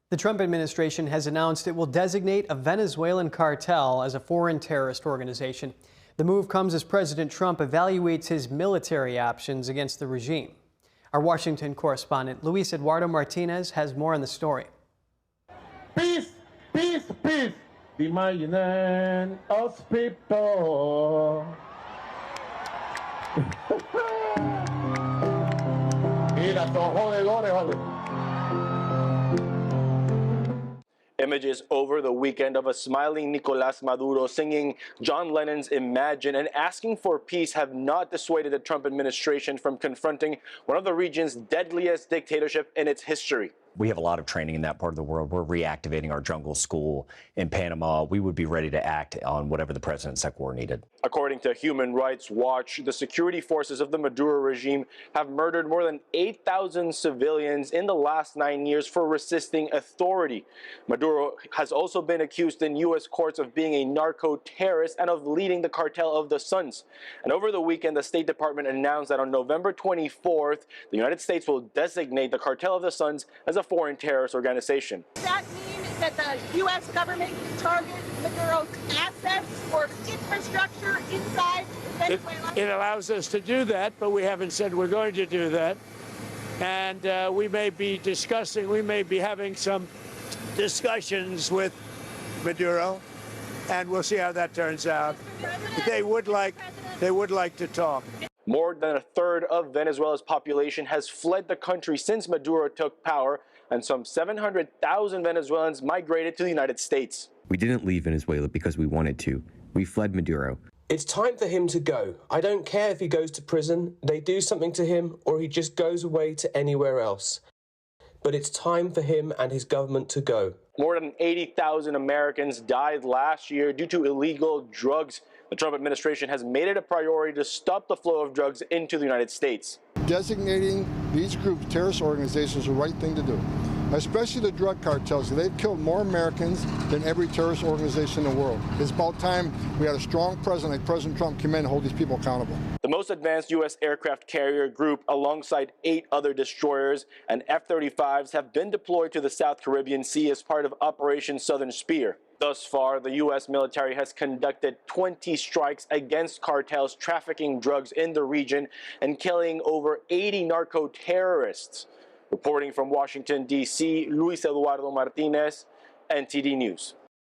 The Trump administration has announced it will designate a Venezuelan cartel as a foreign terrorist organization. The move comes as President Trump evaluates his military options against the regime. Our Washington correspondent Luis Eduardo Martinez has more on the story. Peace, peace, peace. Imagine us people. Mira, son jodedores, vale. Images over the weekend of a smiling Nicolas Maduro singing John Lennon's Imagine and asking for peace have not dissuaded the Trump administration from confronting one of the region's deadliest dictatorship in its history. We have a lot of training in that part of the world. We're reactivating our jungle school in Panama. We would be ready to act on whatever the president said were needed. According to Human Rights Watch, the security forces of the Maduro regime have murdered more than 8,000 civilians in the last 9 years for resisting authority. Maduro has also been accused in U.S. courts of being a narco-terrorist and of leading the Cartel of the Suns. And over the weekend, the State Department announced that on November 24th, the United States will designate the Cartel of the Suns as a foreign terrorist organization. Does that mean that the U.S. government can target Maduro's assets or infrastructure inside Venezuela? It allows us to do that, but we haven't said we're going to do that. And we may be having some discussions with Maduro, and we'll see how that turns out. They would like to talk. More than a third of Venezuela's population has fled the country since Maduro took power, and some 700,000 Venezuelans migrated to the United States. We didn't leave Venezuela because we wanted to. We fled Maduro. It's time for him to go. I don't care if he goes to prison, they do something to him, or he just goes away to anywhere else. But it's time for him and his government to go. More than 80,000 Americans died last year due to illegal drugs. The Trump administration has made it a priority to stop the flow of drugs into the United States. Designating these groups terrorist organizations is the right thing to do, especially the drug cartels. They've killed more Americans than every terrorist organization in the world. It's about time we had a strong president like President Trump come in and hold these people accountable. The most advanced U.S. aircraft carrier group, alongside 8 other destroyers and F-35s, have been deployed to the South Caribbean Sea as part of Operation Southern Spear. Thus far, the U.S. military has conducted 20 strikes against cartels trafficking drugs in the region and killing over 80 narco-terrorists. Reporting from Washington, D.C., Luis Eduardo Martinez, NTD News.